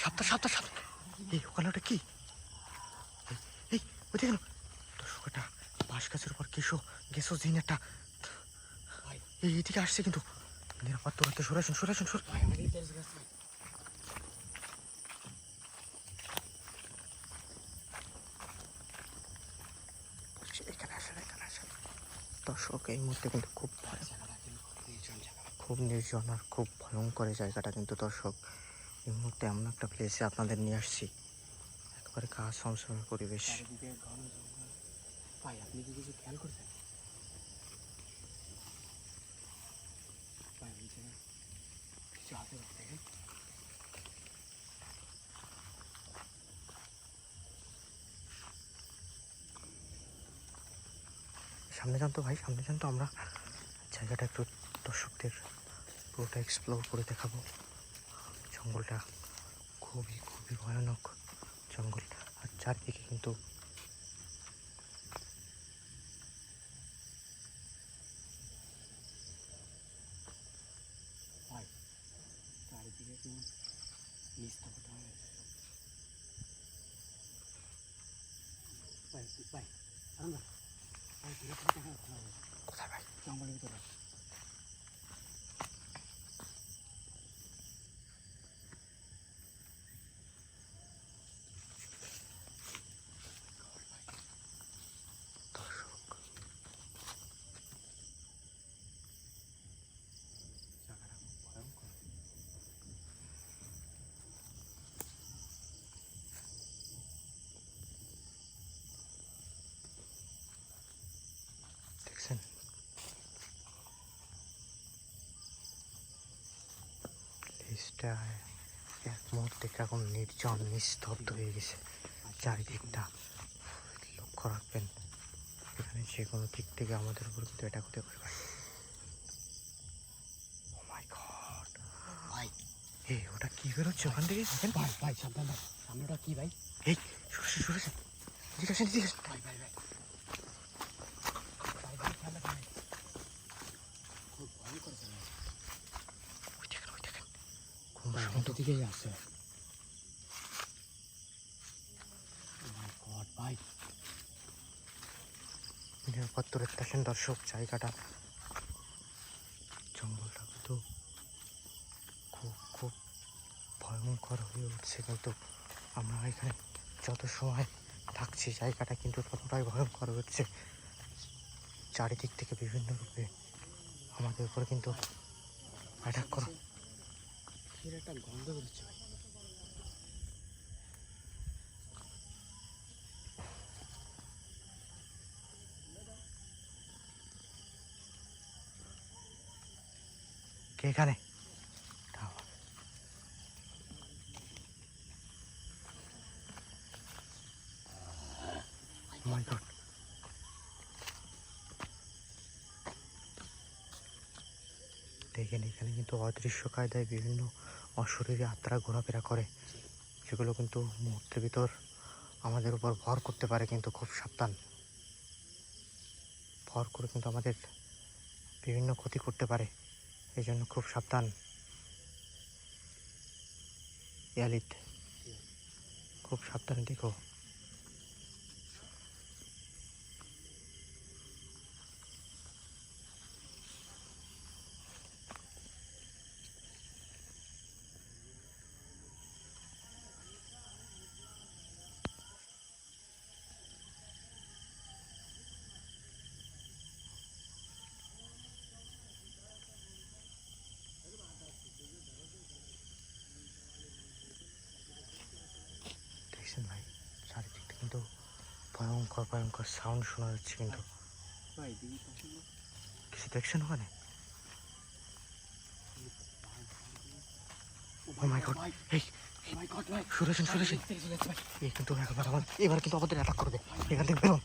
সাবধান সাবধান সাবধান। এই ওখানে ওটা কি? এই ওই দেখেন দর্শক, একটা বাঁশ গাছের উপর গেছো জিন একটা। এই এদিকে আসছে কিন্তু নিরাপদ তোরাতে সরাসুন সরাসুন সর। এখানে আসেন এখানে আসেন। দর্শক এই মুহূর্তে কিন্তু খুব নির্জন আর খুব ভয়ঙ্কর এই জায়গাটা কিন্তু দর্শক। এই মুহূর্তে এমন একটা প্লেসে আপনাদের নিয়ে আসছি, একেবারে গাছ সমসমের পরিবেশ। ভাই আপনি কি কিছু খেয়াল করছেন? ভাই কিছু হাতে দেখেন। সামনে যান তো ভাই, সামনে যান তো। আমরা জায়গাটা একটু দর্শকদের পুরোটা এক্সপ্লোর করে দেখাবো। জঙ্গলটা খুবই খুবই ভয়ানক জঙ্গল, আর চারদিকে কিন্তু ভাই চারিদিকে কেমন নিস্তব্ধতা হয়ে গেছে। ভাই ভাই না ভাই কোথায় ভাই? জঙ্গলের ভিতরে। দেখছেন প্লেসটা এক মুহূর্তে কেমন নির্জন নিস্তব্ধ হয়ে গেছে। চারিদিকটা লক্ষ্য রাখবেন, এখানে যে কোনো দিক থেকে আমাদের উপর কিন্তু এটা হতে পারে ভাই। ও মাই গড ভাই এই ওটা কি বেরোচ্ছে ওখান থেকে? দেখেন ভাই ভাই সাবধান ভাই, সামনেটা কি ভাই? এই সরেছেন সরেছেন, এদিকে আসেন এদিকে আসেন। ভাই ভাই ভাই ভাই ভাই খেয়াল রাখেন ভাই, খুব ভয়ঙ্কর জায়গা। ওই দেখেন কোন ভাই সময় আমাদের দিকেই আসছে। মাই গড ভাই নিরাপদ দূরত্বে আসেন দর্শক। জায়গাটা জঙ্গলটা কিন্তু খুব খুব ভয়ঙ্কর হয়ে উঠছে, কিন্তু আমরা এখানে যত সময় থাকছি জায়গাটা কিন্তু ততটাই ভয়ঙ্কর হচ্ছে। চারিদিক থেকে বিভিন্ন রূপে আমাদের উপর কিন্তু অ্যাটাক করো। এর একটা গন্ধ বেরোচ্ছে ভাই। কে এখানে? মাই গড দেখেন এখানে কিন্তু অদৃশ্য কায়দায় বিভিন্ন অশরীরী আত্মা ঘোরাফেরা করে, যেগুলো কিন্তু মুহূর্তের ভিতর আমাদের উপর ভর করতে পারে। কিন্তু খুব সাবধান, ভর করে কিন্তু আমাদের বিভিন্ন ক্ষতি করতে পারে, এই জন্য খুব সাবধান। ইয়ালিত খুব সাবধানে দেখো। দেখছেন ভাই চারিদিকটা কিন্তু ভয়ঙ্কর ভয়ঙ্কর সাউন্ড শোনা যাচ্ছে, কিন্তু ভাই দিদি পছন্দ কিছু দেখছেন ওখানে? ও মাই গড এই মাই গড ভাই সরেছেন সরেছেন, চলে যাচ্ছে ভাই। এই কিন্তু এবার কিন্তু আমাদের অ্যাটাক করবে। এখান থেকে বেরোন।